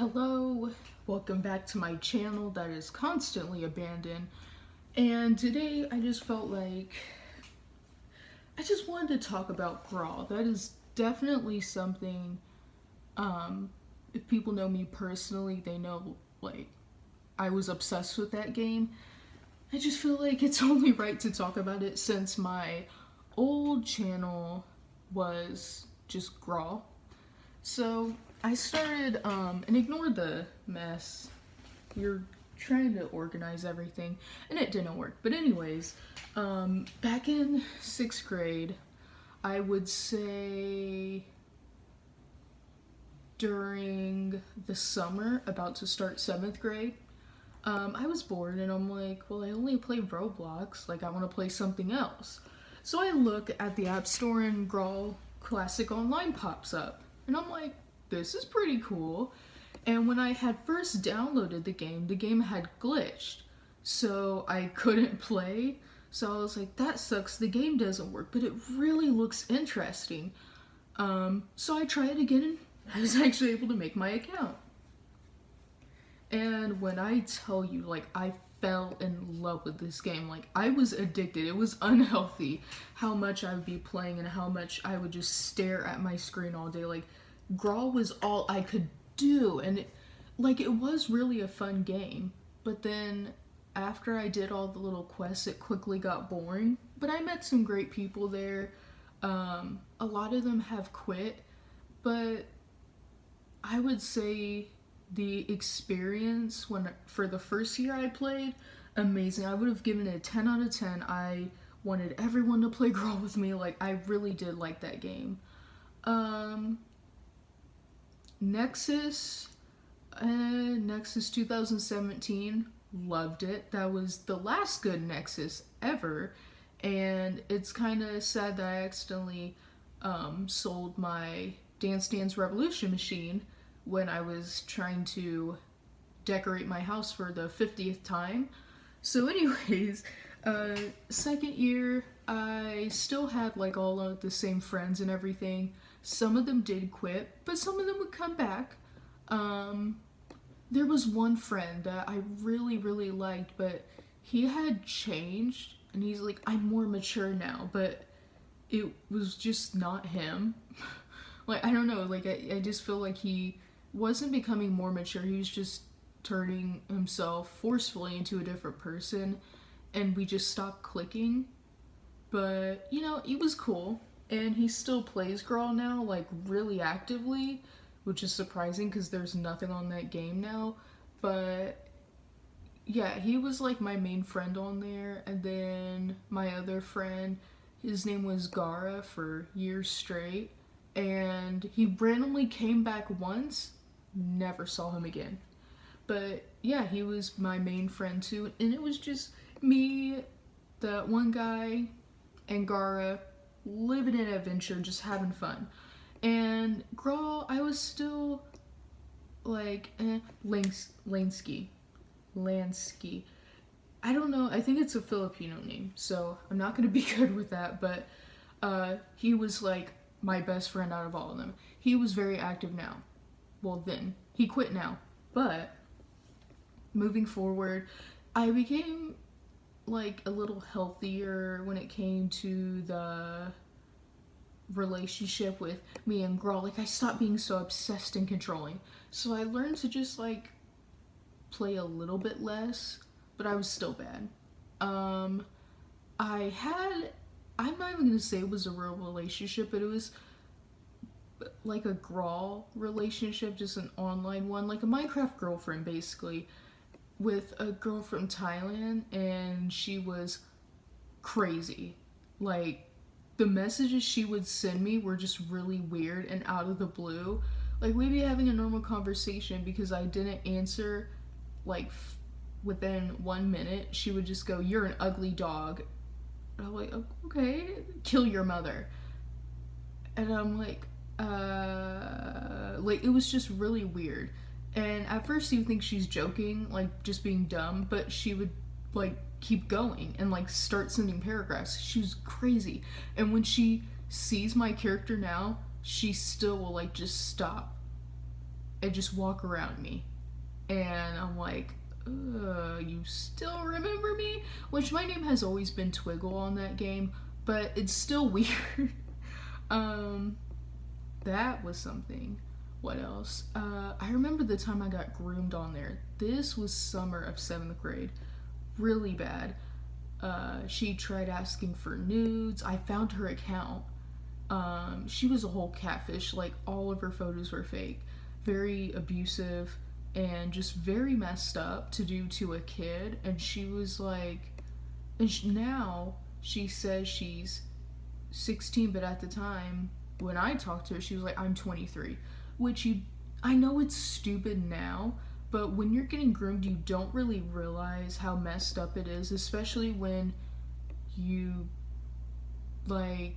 Hello, welcome back to my channel that is constantly abandoned. And today I just felt like I just wanted to talk about Graal. That is definitely something, if people know me personally, they know like I was obsessed with that game. I just feel like it's only right to talk about it since my old channel was just Graal. So I started, and ignore the mess. You're trying to organize everything, and it didn't work. But anyways, back in 6th grade, I would say during the summer, about to start 7th grade, I was bored and I'm like, well, I only play Roblox, like I want to play something else. So I look at the App Store and Graal Classic Online pops up. And I'm like, this is pretty cool. And when I had first downloaded the game had glitched. So I couldn't play. So I was like, that sucks, the game doesn't work, but it really looks interesting. So I tried again and I was actually able to make my account. And when I tell you, like, I fell in love with this game. Like, I was addicted. It was unhealthy how much I would be playing and how much I would just stare at my screen all day. Like, Graal was all I could do. And, it was really a fun game. But then, after I did all the little quests, it quickly got boring. But I met some great people there. A lot of them have quit. But I would say the experience for the first year I played, amazing. I would have given it a 10 out of 10. I wanted everyone to play Graal with me. Like, I really did like that game. Nexus 2017, loved it. That was the last good Nexus ever. And it's kind of sad that I accidentally sold my Dance Dance Revolution machine when I was trying to decorate my house for the 50th time. So anyways, second year, I still had like all of the same friends and everything. Some of them did quit, but some of them would come back. There was one friend that I really, really liked, but he had changed, and he's like, I'm more mature now, but it was just not him. Like, I don't know, like, I just feel like he wasn't becoming more mature. He was just turning himself forcefully into a different person, and we just stopped clicking. But, it was cool, and he still plays Graal now, like, really actively, which is surprising because there's nothing on that game now. But yeah, he was like my main friend on there, and then my other friend, his name was Gara for years straight, and he randomly came back once, never saw him again. But yeah, he was my main friend too, and it was just me, that one guy, and Gara living an adventure, just having fun. And Graal, I was still like, Lansky. I don't know, I think it's a Filipino name, so I'm not gonna be good with that, but he was like my best friend out of all of them. He was very active now. Well, then. He quit now. But, moving forward, I became like a little healthier when it came to the relationship with me and Graal. Like, I stopped being so obsessed and controlling. So I learned to just like play a little bit less, but I was still bad. I'm not even gonna say it was a real relationship, but it was like a Graal relationship, just an online one, like a Minecraft girlfriend basically, with a girl from Thailand, and she was crazy. Like, the messages she would send me were just really weird and out of the blue. Like, we'd be having a normal conversation because I didn't answer, like, within 1 minute, she would just go, "You're an ugly dog." And I'm like, okay, kill your mother. And I'm like, it was just really weird. And at first you think she's joking, like, just being dumb, but she would, like, keep going and, like, start sending paragraphs. She was crazy. And when she sees my character now, she still will, like, just stop and just walk around me. And I'm like, you still remember me? Which my name has always been Twiggle on that game, but it's still weird. That was something. What else? I remember the time I got groomed on there. This was summer of 7th grade. Really bad. She tried asking for nudes. I found her account. She was a whole catfish. Like, all of her photos were fake. Very abusive and just very messed up to do to a kid. And she was like, now she says she's 16, but at the time when I talked to her, she was like, I'm 23. Which I know it's stupid now, but when you're getting groomed, you don't really realize how messed up it is, especially when you like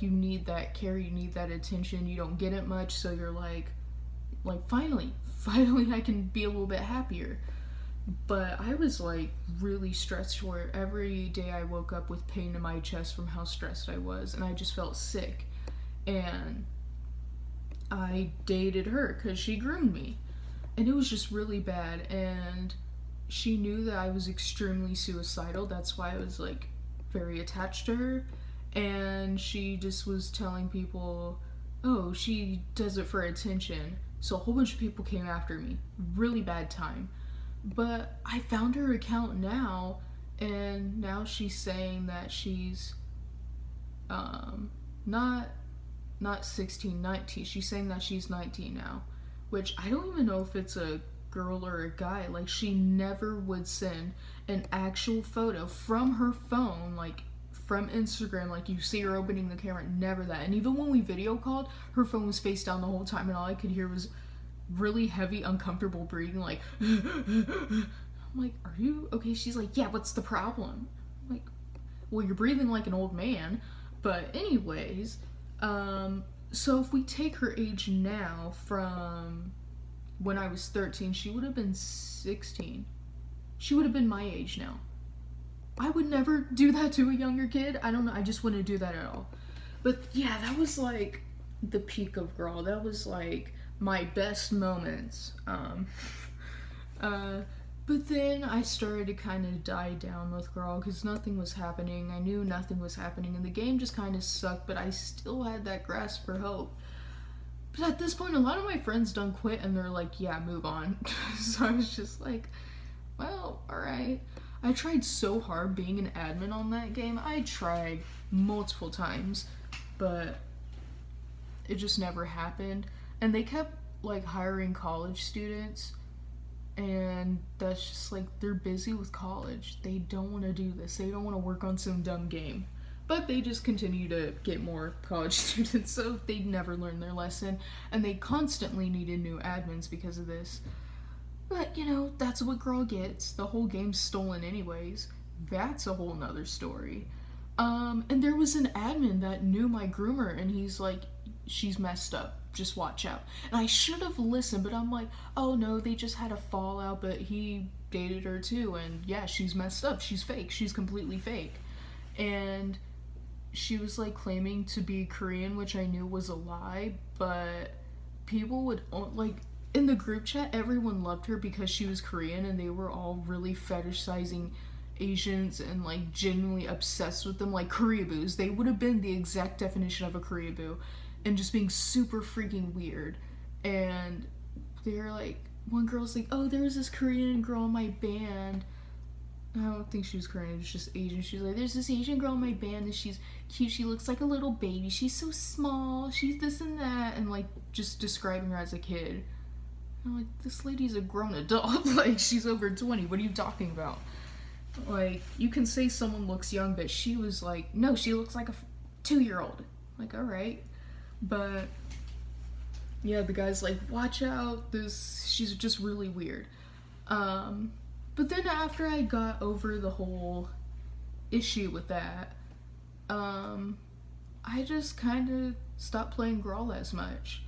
you need that care, you need that attention, you don't get it much, so you're like finally I can be a little bit happier. But I was like really stressed where every day I woke up with pain in my chest from how stressed I was, and I just felt sick. And I dated her because she groomed me, and it was just really bad. And she knew that I was extremely suicidal. That's why I was like very attached to her. And she just was telling people, oh, she does it for attention. So a whole bunch of people came after me. Really bad time. But I found her account now, and now she's saying that she's not 16, 19. She's saying that she's 19 now, which I don't even know if it's a girl or a guy. Like, she never would send an actual photo from her phone, like from Instagram, like you see her opening the camera, never that. And even when we video called, her phone was face down the whole time, and all I could hear was really heavy, uncomfortable breathing, like I'm like, are you okay? She's like, yeah, what's the problem? I'm like, well, you're breathing like an old man. But anyways, so if we take her age now from when I was 13, she would have been 16. She would have been my age now. I would never do that to a younger kid. I don't know, I just wouldn't do that at all. But yeah, that was like the peak of Graal. That was like my best moments. But then I started to kind of die down with Graal because nothing was happening. I knew nothing was happening, and the game just kind of sucked, but I still had that grasp for hope. But at this point, a lot of my friends done quit, and they're like, yeah, move on. So I was just like, well, alright. I tried so hard being an admin on that game. I tried multiple times, but it just never happened. And they kept like hiring college students, and that's just like, they're busy with college. They don't want to do this. They don't want to work on some dumb game. But they just continue to get more college students, so they never learn their lesson, and they constantly needed new admins because of this. But, you know, that's what Graal gets. The whole game's stolen anyways. That's a whole nother story. And there was an admin that knew my groomer, and he's like, she's messed up. Just watch out. And I should have listened, but I'm like, oh no, they just had a fallout, but he dated her too, and yeah, she's messed up. She's fake. She's completely fake. And she was like claiming to be Korean, which I knew was a lie, but people would, like, in the group chat, everyone loved her because she was Korean, and they were all really fetishizing Asians and like genuinely obsessed with them, like Koreaboos. They would have been the exact definition of a Koreaboo, and just being super freaking weird. And they're like, one girl's like, oh, there was this Korean girl in my band. I don't think she was Korean, it was just Asian. She's like, there's this Asian girl in my band, and she's cute, she looks like a little baby, she's so small, she's this and that, and like just describing her as a kid. I'm like, this lady's a grown adult. Like, she's over 20, what are you talking about? Like, you can say someone looks young, but she was like, no, she looks like a 2-year-old. Like, alright. But yeah, the guy's like, watch out, she's just really weird. But then after I got over the whole issue with that, I just kind of stopped playing Graal as much.